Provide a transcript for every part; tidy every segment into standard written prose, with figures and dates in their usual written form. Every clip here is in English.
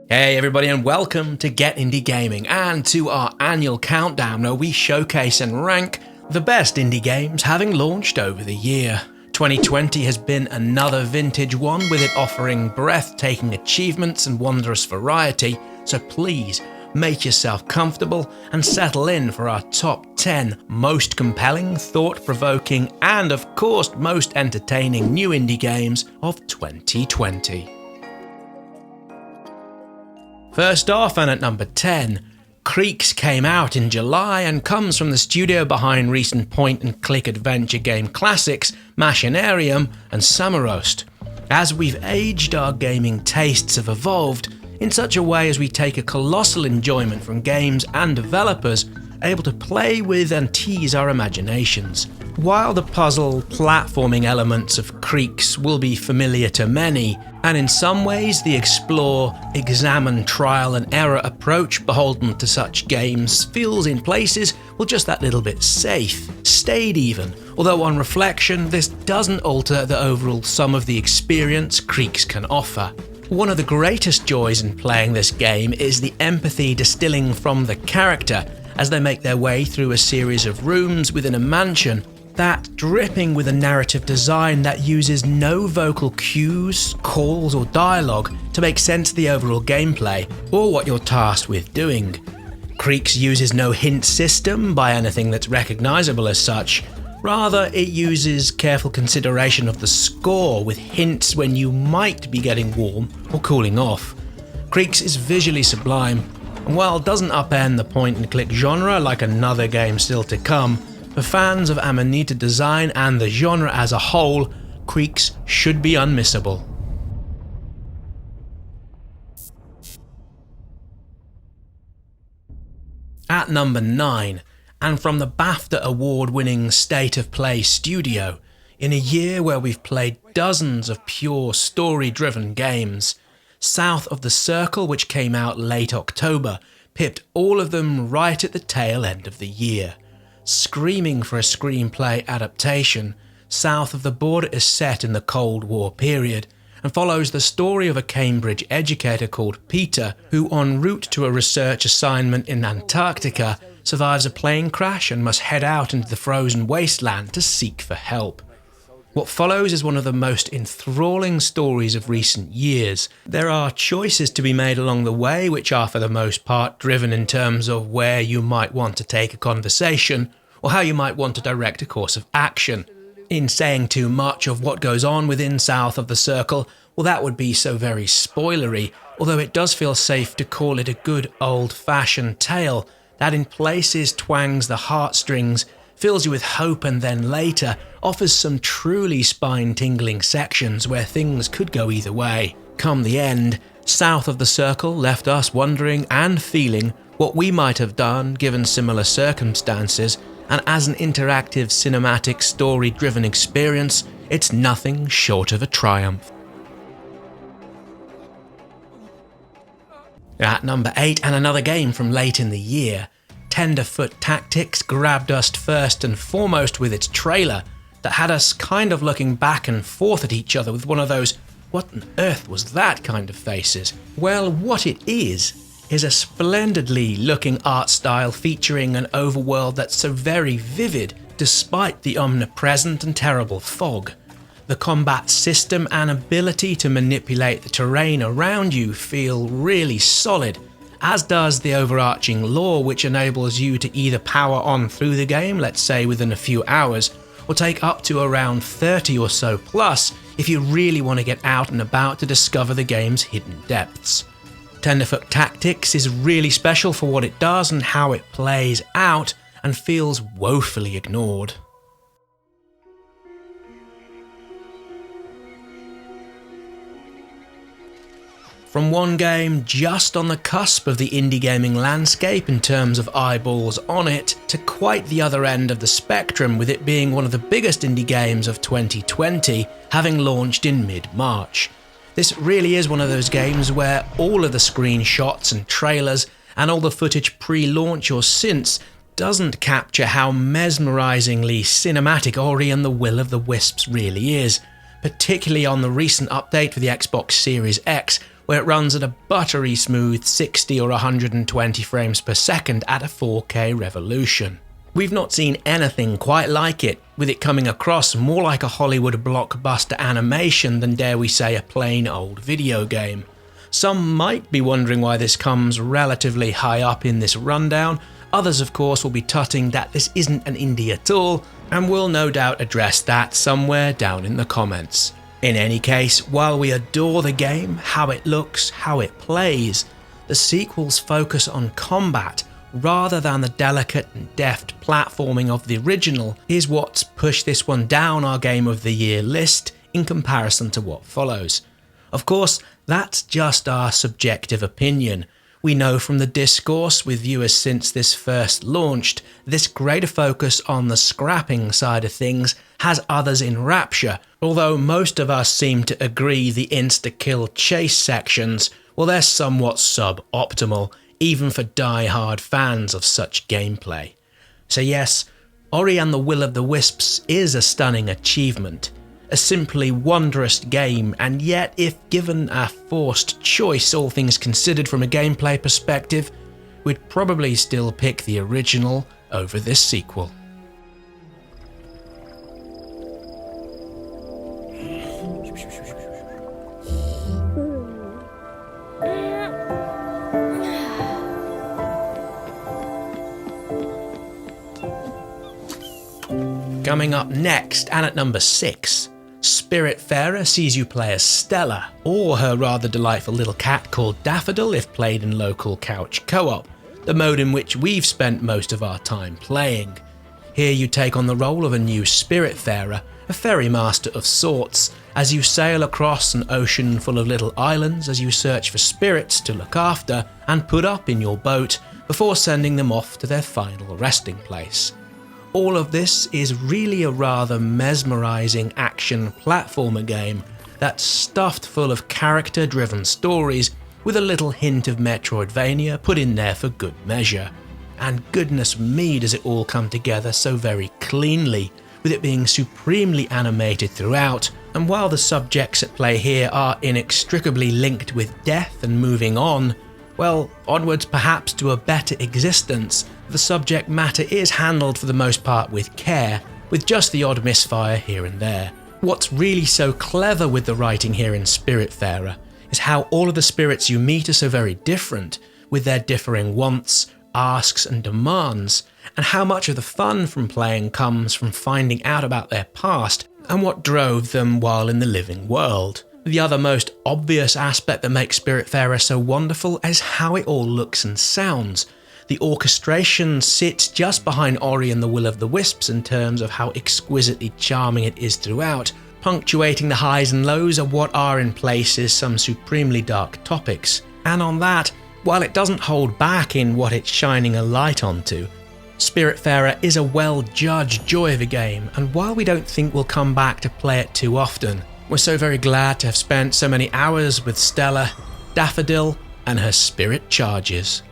Hey everybody, and welcome to Get Indie Gaming and to our annual countdown where we showcase and rank the best indie games having launched over the year. 2020 has been another vintage one, with it offering breathtaking achievements and wondrous variety, so please make yourself comfortable and settle in for our top 10 most compelling, thought-provoking and of course most entertaining new indie games of 2020. First off, and at number 10, Creaks came out in July and comes from the studio behind recent point-and-click adventure game classics Machinarium and Summeroast. As we've aged, our gaming tastes have evolved in such a way as we take a colossal enjoyment from games and developers able to play with and tease our imaginations. While the puzzle, platforming elements of Creaks will be familiar to many, and in some ways the explore, examine, trial and error approach beholden to such games feels in places, well, just that little bit safe, staid even, although on reflection this doesn't alter the overall sum of the experience Creaks can offer. One of the greatest joys in playing this game is the empathy distilling from the character as they make their way through a series of rooms within a mansion, that dripping with a narrative design that uses no vocal cues, calls or dialogue to make sense of the overall gameplay or what you're tasked with doing. Creaks uses no hint system by anything that's recognisable as such. Rather, it uses careful consideration of the score with hints when you might be getting warm or cooling off. Creaks is visually sublime, and while it doesn't upend the point-and-click genre like another game still to come, for fans of Amanita design and the genre as a whole, Creaks should be unmissable. At number 9, and from the BAFTA award-winning State of Play studio, in a year where we've played dozens of pure story-driven games, South of the Circle, which came out late October, pipped all of them right at the tail end of the year. Screaming for a screenplay adaptation, South of the Border is set in the Cold War period and follows the story of a Cambridge educator called Peter who, en route to a research assignment in Antarctica, survives a plane crash and must head out into the frozen wasteland to seek for help. What follows is one of the most enthralling stories of recent years. There are choices to be made along the way which are for the most part driven in terms of where you might want to take a conversation or how you might want to direct a course of action. In saying too much of what goes on within South of the Circle, well, that would be so very spoilery, although it does feel safe to call it a good old-fashioned tale that in places twangs the heartstrings, fills you with hope, and then later offers some truly spine-tingling sections where things could go either way. Come the end, South of the Circle left us wondering and feeling what we might have done given similar circumstances, and as an interactive cinematic story-driven experience, it's nothing short of a triumph. At number 8, and another game from late in the year, Tenderfoot Tactics grabbed us first and foremost with its trailer that had us kind of looking back and forth at each other with one of those "what on earth was that" kind of faces. Well, what it is a splendidly looking art style featuring an overworld that's so very vivid despite the omnipresent and terrible fog. The combat system and ability to manipulate the terrain around you feel really solid, as does the overarching lore, which enables you to either power on through the game, let's say within a few hours, or take up to around 30 or so plus if you really want to get out and about to discover the game's hidden depths. Tenderfoot Tactics is really special for what it does and how it plays out, and feels woefully ignored. From one game just on the cusp of the indie gaming landscape in terms of eyeballs on it, to quite the other end of the spectrum with it being one of the biggest indie games of 2020, having launched in mid-March. This really is one of those games where all of the screenshots and trailers and all the footage pre-launch or since doesn't capture how mesmerisingly cinematic Ori and the Will of the Wisps really is, particularly on the recent update for the Xbox Series X, where it runs at a buttery smooth 60 or 120 frames per second at a 4K resolution. We've not seen anything quite like it, with it coming across more like a Hollywood blockbuster animation than, dare we say, a plain old video game. Some might be wondering why this comes relatively high up in this rundown. Others, of course, will be tutting that this isn't an indie at all, and will no doubt address that somewhere down in the comments. In any case, while we adore the game, how it looks, how it plays, the sequel's focus on combat, rather than the delicate and deft platforming of the original, is what's pushed this one down our Game of the Year list in comparison to what follows. Of course, that's just our subjective opinion. We know from the discourse with viewers since this first launched, this greater focus on the scrapping side of things has others in rapture, although most of us seem to agree the insta-kill chase sections, well, they're somewhat suboptimal, even for die-hard fans of such gameplay. So yes, Ori and the Will of the Wisps is a stunning achievement, a simply wondrous game, and yet if given a forced choice, all things considered from a gameplay perspective, we'd probably still pick the original over this sequel. Coming up next, and at number 6, Spiritfarer sees you play as Stella, or her rather delightful little cat called Daffodil if played in local couch co-op, the mode in which we've spent most of our time playing. Here you take on the role of a new Spiritfarer, a ferry master of sorts, as you sail across an ocean full of little islands as you search for spirits to look after and put up in your boat before sending them off to their final resting place. All of this is really a rather mesmerising action platformer game that's stuffed full of character-driven stories with a little hint of Metroidvania put in there for good measure. And goodness me, does it all come together so very cleanly, with it being supremely animated throughout. And while the subjects at play here are inextricably linked with death and moving on, well, onwards perhaps to a better existence, the subject matter is handled for the most part with care, with just the odd misfire here and there. What's really so clever with the writing here in Spiritfarer is how all of the spirits you meet are so very different, with their differing wants, asks and demands, and how much of the fun from playing comes from finding out about their past and what drove them while in the living world. The other most obvious aspect that makes Spiritfarer so wonderful is how it all looks and sounds. The orchestration sits just behind Ori and the Will of the Wisps in terms of how exquisitely charming it is throughout, punctuating the highs and lows of what are in places some supremely dark topics. And on that, while it doesn't hold back in what it's shining a light onto, Spiritfarer is a well-judged joy of a game, and while we don't think we'll come back to play it too often, we're so very glad to have spent so many hours with Stella, Daffodil, and her spirit charges.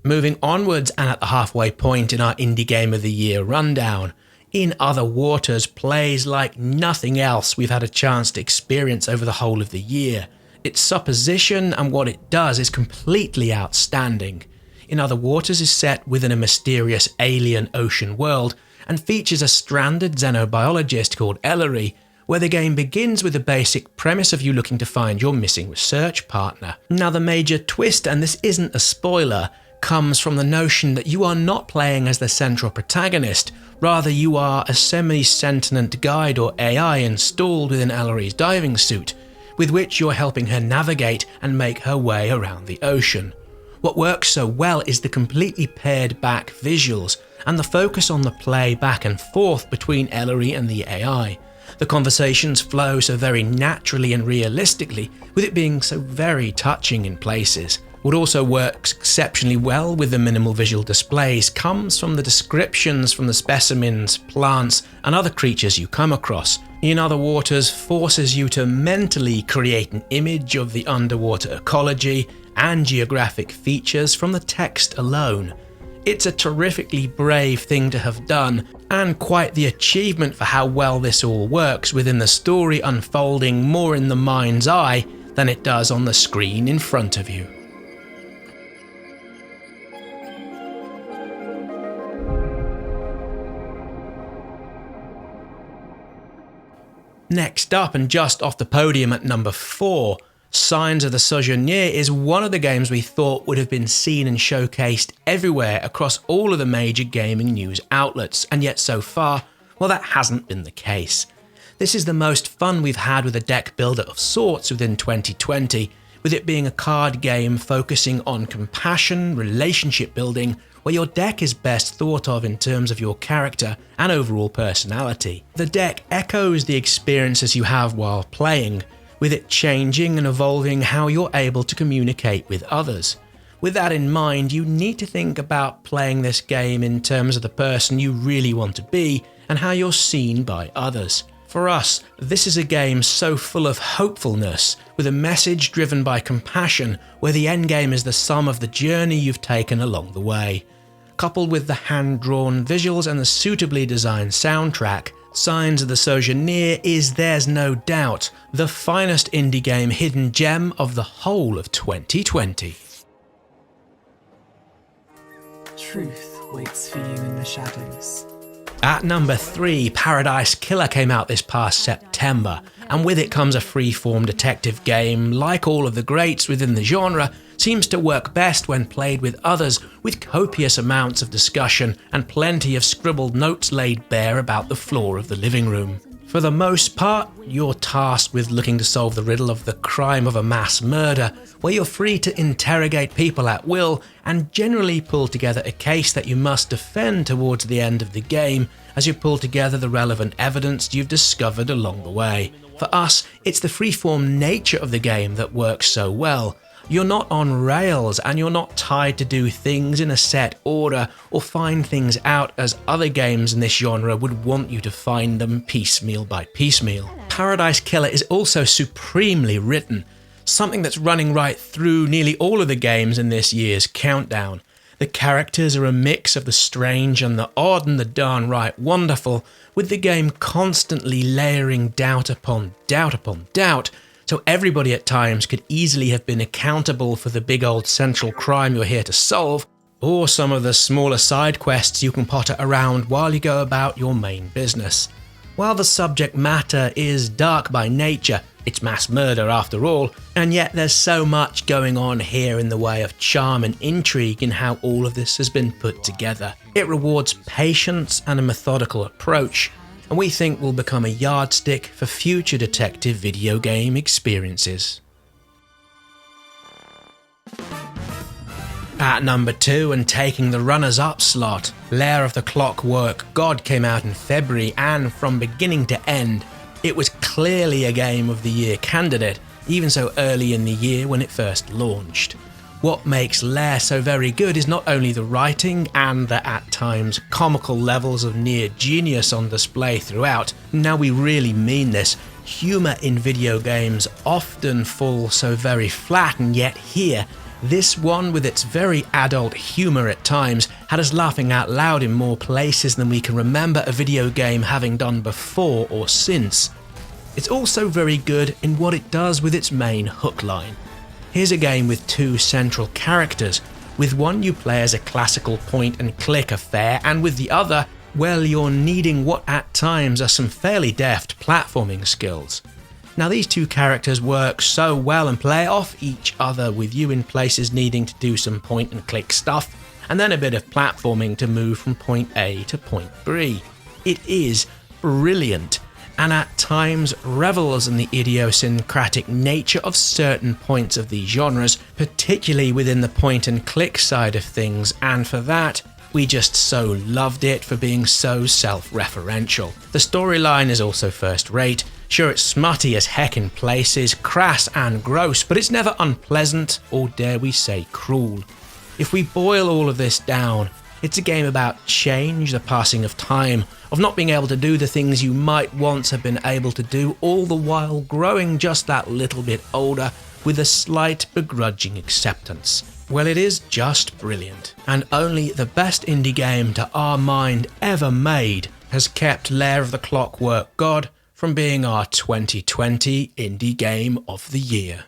Moving onwards and at the halfway point in our Indie Game of the Year rundown, In Other Waters plays like nothing else we've had a chance to experience over the whole of the year. Its supposition and what it does is completely outstanding. In Other Waters is set within a mysterious alien ocean world and features a stranded xenobiologist called Ellery, where the game begins with the basic premise of you looking to find your missing research partner. Now the major twist, and this isn't a spoiler, comes from the notion that you are not playing as the central protagonist, rather you are a semi-sentient guide or AI installed within Ellery's diving suit, with which you're helping her navigate and make her way around the ocean. What works so well is the completely pared back visuals and the focus on the play back and forth between Ellery and the AI. The conversations flow so very naturally and realistically, with it being so very touching in places. What also works exceptionally well with the minimal visual displays comes from the descriptions from the specimens, plants, and other creatures you come across. In Other Waters forces you to mentally create an image of the underwater ecology and geographic features from the text alone. It's a terrifically brave thing to have done, and quite the achievement for how well this all works within the story unfolding more in the mind's eye than it does on the screen in front of you. Next up, and just off the podium at number 4, Signs of the Sojourner is one of the games we thought would have been seen and showcased everywhere across all of the major gaming news outlets, and yet so far, well, that hasn't been the case. This is the most fun we've had with a deck builder of sorts within 2020, with it being a card game focusing on compassion, relationship building, where your deck is best thought of in terms of your character and overall personality. The deck echoes the experiences you have while playing, with it changing and evolving how you're able to communicate with others. With that in mind, you need to think about playing this game in terms of the person you really want to be and how you're seen by others. For us, this is a game so full of hopefulness, with a message driven by compassion, where the endgame is the sum of the journey you've taken along the way. Coupled with the hand-drawn visuals and the suitably designed soundtrack, Signs of the Sojourner is, there's no doubt, the finest indie game hidden gem of the whole of 2020. Truth waits for you in the shadows. At number 3, Paradise Killer came out this past September, and with it comes a free-form detective game, like all of the greats within the genre, seems to work best when played with others, with copious amounts of discussion and plenty of scribbled notes laid bare about the floor of the living room. For the most part, you're tasked with looking to solve the riddle of the crime of a mass murder, where you're free to interrogate people at will and generally pull together a case that you must defend towards the end of the game as you pull together the relevant evidence you've discovered along the way. For us, it's the freeform nature of the game that works so well. You're not on rails, and you're not tied to do things in a set order or find things out as other games in this genre would want you to find them piecemeal by piecemeal. Paradise Killer is also supremely written, something that's running right through nearly all of the games in this year's countdown. The characters are a mix of the strange and the odd and the darn right wonderful, with the game constantly layering doubt upon doubt upon doubt, so everybody at times could easily have been accountable for the big old central crime you're here to solve, or some of the smaller side quests you can potter around while you go about your main business. While the subject matter is dark by nature, it's mass murder after all, and yet there's so much going on here in the way of charm and intrigue in how all of this has been put together. It rewards patience and a methodical approach, and we think will become a yardstick for future detective video game experiences. At number 2, and taking the runners-up slot, Lair of the Clockwork God came out in February, and from beginning to end, it was clearly a Game of the Year candidate, even so early in the year when it first launched. What makes Lair so very good is not only the writing and the at times comical levels of near genius on display throughout. Now we really mean this. Humour in video games often fall so very flat, and yet here, this one with its very adult humour at times had us laughing out loud in more places than we can remember a video game having done before or since. It's also very good in what it does with its main hook line. Here's a game with 2 central characters, with one you play as a classical point and click affair, and with the other, well, you're needing what at times are some fairly deft platforming skills. Now these 2 characters work so well and play off each other, with you in places needing to do some point and click stuff, and then a bit of platforming to move from point A to point B. It is brilliant, and at times revels in the idiosyncratic nature of certain points of these genres, particularly within the point and click side of things, and for that, we just so loved it for being so self-referential. The storyline is also first rate. Sure, it's smutty as heck in places, crass and gross, but it's never unpleasant or, dare we say, cruel. If we boil all of this down, it's a game about change, the passing of time, of not being able to do the things you might once have been able to do, all the while growing just that little bit older with a slight begrudging acceptance. Well, it is just brilliant, and only the best indie game to our mind ever made has kept Lair of the Clockwork God from being our 2020 Indie Game of the Year.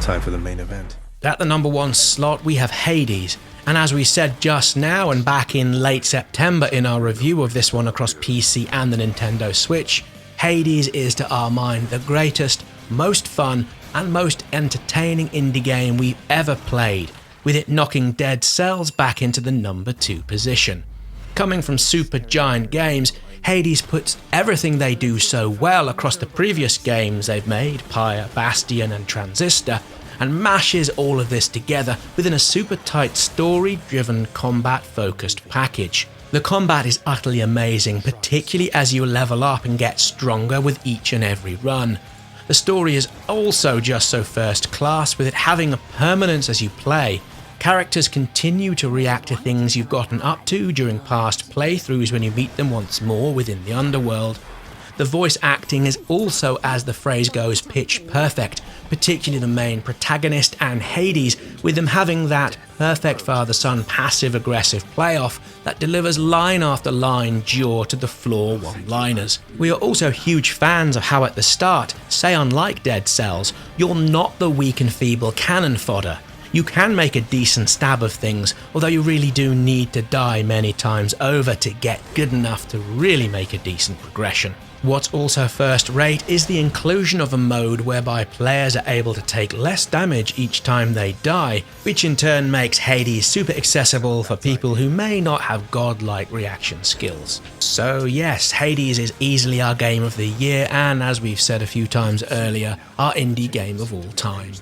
Time for the main event. At the number 1 slot we have Hades, and as we said just now and back in late September in our review of this one across PC and the Nintendo Switch, Hades is to our mind the greatest, most fun and most entertaining indie game we've ever played, with it knocking Dead Cells back into the number 2 position. Coming from Supergiant Games, Hades puts everything they do so well across the previous games they've made, Pyre, Bastion and Transistor, and mashes all of this together within a super tight story-driven combat-focused package. The combat is utterly amazing, particularly as you level up and get stronger with each and every run. The story is also just so first class, with it having a permanence as you play. Characters continue to react to things you've gotten up to during past playthroughs when you meet them once more within the underworld. The voice acting is also, as the phrase goes, pitch perfect, particularly the main protagonist and Hades, with them having that perfect father-son passive-aggressive playoff that delivers line after line jaw-to-the-floor one-liners. We are also huge fans of how at the start, say unlike Dead Cells, you're not the weak and feeble cannon fodder. You can make a decent stab of things, although you really do need to die many times over to get good enough to really make a decent progression. What's also first rate is the inclusion of a mode whereby players are able to take less damage each time they die, which in turn makes Hades super accessible for people who may not have godlike reaction skills. So yes, Hades is easily our game of the year and, as we've said a few times earlier, our indie game of all time.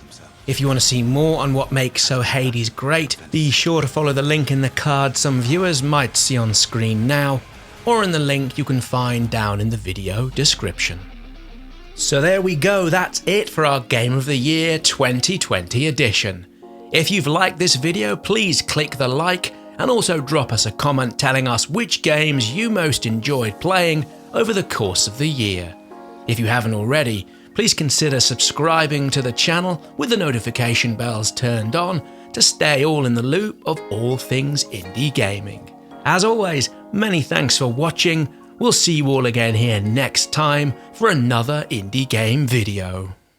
If you want to see more on what makes So Hades great, be sure to follow the link in the card some viewers might see on screen now, or in the link you can find down in the video description. So there we go, that's it for our Game of the Year 2020 edition. If you've liked this video, please click the like and also drop us a comment telling us which games you most enjoyed playing over the course of the year. If you haven't already, please consider subscribing to the channel with the notification bells turned on to stay all in the loop of all things indie gaming. As always, many thanks for watching. We'll see you all again here next time for another indie game video.